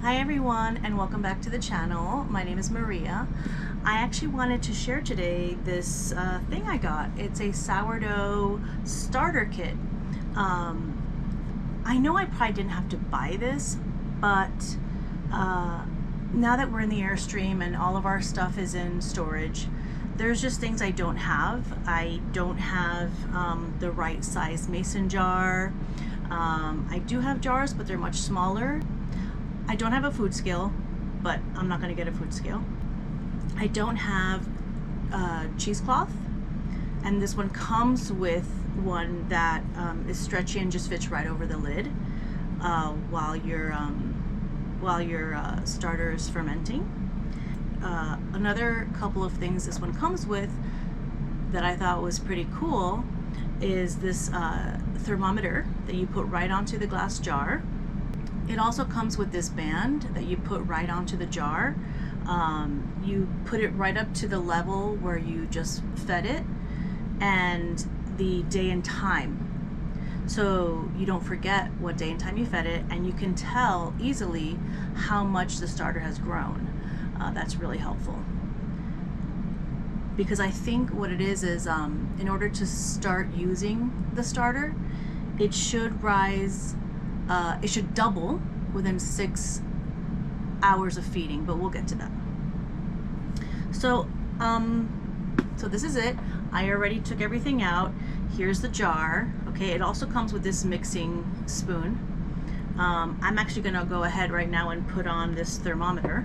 Hi everyone, and welcome back to the channel. My name is Maria. I actually wanted to share today this thing I got. It's a sourdough starter kit. I know I probably didn't have to buy this, but now that we're in the Airstream and all of our stuff is in storage, there's just things I don't have. I don't have the right size mason jar. I do have jars, but they're much smaller. I don't have a food scale, but I'm not going to get a food scale. I don't have cheesecloth, and this one comes with one that is stretchy and just fits right over the lid while your starter is fermenting. Another couple of things this one comes with that I thought was pretty cool is this thermometer that you put right onto the glass jar. It also comes with this band that you put right onto the jar. You put it right up to the level where you just fed it and the day and time. So you don't forget what day and time you fed it, and you can tell easily how much the starter has grown. That's really helpful. Because I think what it is in order to start using the starter, it should rise, it should double within 6 hours of feeding, but we'll get to that. So, so this is it. I already took everything out. Here's the jar. Okay, it also comes with this mixing spoon. I'm actually gonna go ahead right now and put on this thermometer.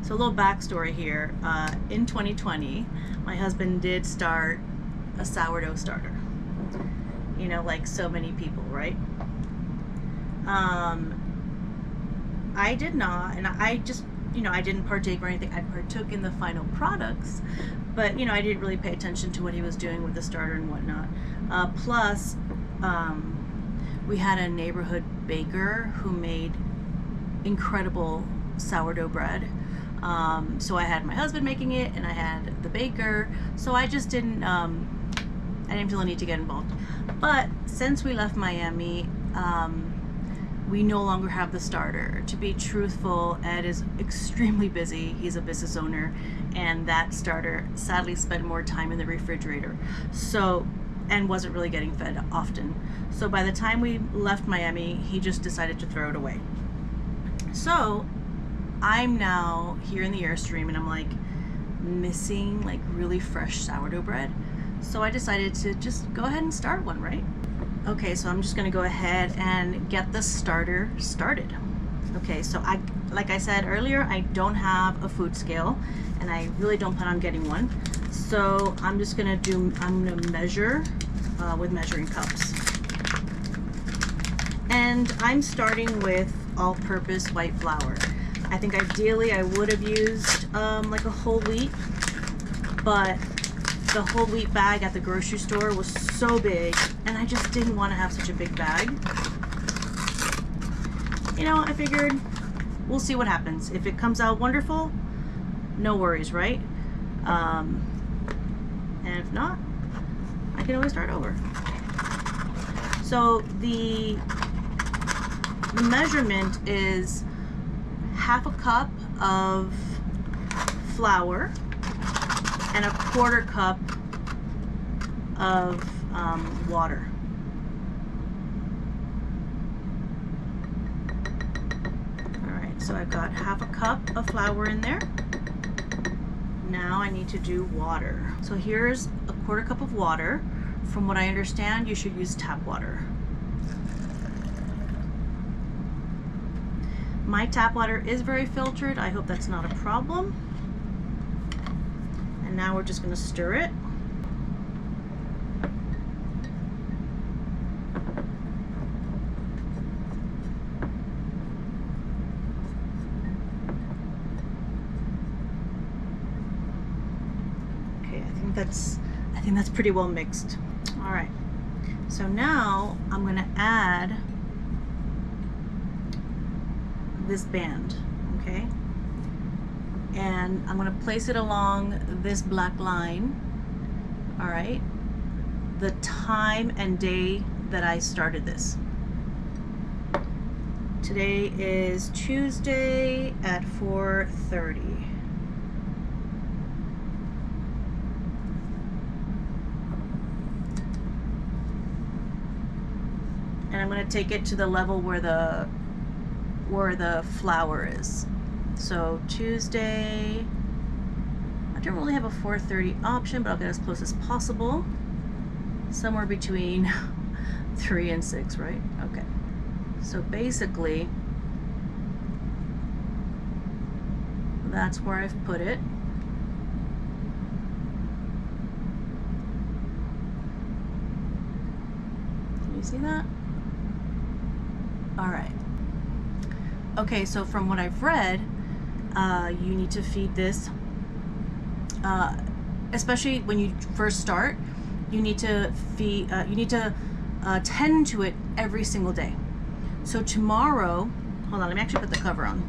So a little backstory here. In 2020, my husband did start a sourdough starter. You know, like so many people, right? I did not, and I just, you know, I didn't partake or anything. I partook in the final products, but you know, I didn't really pay attention to what he was doing with the starter and whatnot. Plus, we had a neighborhood baker who made incredible sourdough bread. So I had my husband making it, and I had the baker. So I just didn't, I didn't feel a need to get involved. But since we left Miami, we no longer have the starter. To be truthful, Ed is extremely busy. He's a business owner, and that starter sadly spent more time in the refrigerator. So, and wasn't really getting fed often. So by the time we left Miami, he just decided to throw it away. So I'm now here in the Airstream, and I'm like missing like really fresh sourdough bread. So I decided to just go ahead and start one, right? Okay, so I'm just gonna go ahead and get the starter started. Okay, so like I said earlier, I don't have a food scale, and I really don't plan on getting one. So I'm gonna measure with measuring cups. And I'm starting with all-purpose white flour. I think ideally I would have used like a whole wheat, but the whole wheat bag at the grocery store was so big, and I just didn't want to have such a big bag. You know, I figured we'll see what happens. If it comes out wonderful, no worries, right? And if not, I can always start over. So the measurement is half a cup of flour and a 1/4 cup of water. All right, so I've got half a cup of flour in there. Now I need to do water. So here's a 1/4 cup of water. From what I understand, you should use tap water. My tap water is very filtered. I hope that's not a problem. And now we're just going to stir it. Okay, I think that's pretty well mixed. All right. So now I'm going to add this band, okay? And I'm going to place it along this black line. All right, the time and day that I started this. Today is Tuesday at 4:30. And I'm going to take it to the level where the flour is. So Tuesday, I don't really have a 4:30 option, but I'll get as close as possible. Somewhere between 3 and 6, right? Okay. So basically, that's where I've put it. Can you see that? All right. Okay, so from what I've read, you need to feed this, especially when you first start, you need to feed, tend to it every single day. So tomorrow, hold on, let me actually put the cover on.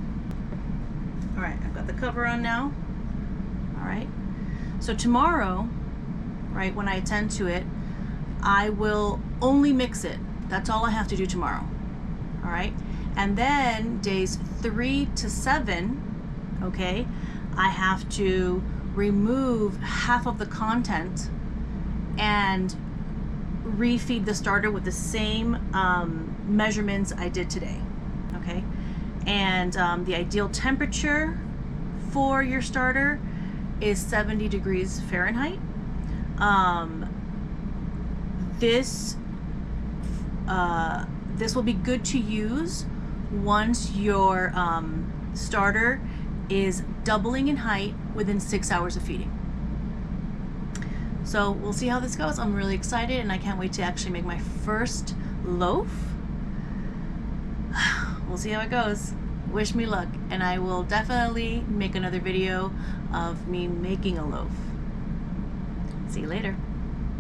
All right, I've got the cover on now. All right, so tomorrow, right, when I attend to it, I will only mix it. That's all I have to do tomorrow. All right, and then days 3 to 7, okay, I have to remove half of the content and refeed the starter with the same measurements I did today. Okay, and the ideal temperature for your starter is 70 degrees Fahrenheit. This will be good to use once your starter is doubling in height within 6 hours of feeding. So we'll see how this goes. I'm really excited and I can't wait to actually make my first loaf. We'll see how it goes. Wish me luck, and I will definitely make another video of me making a loaf. See you later.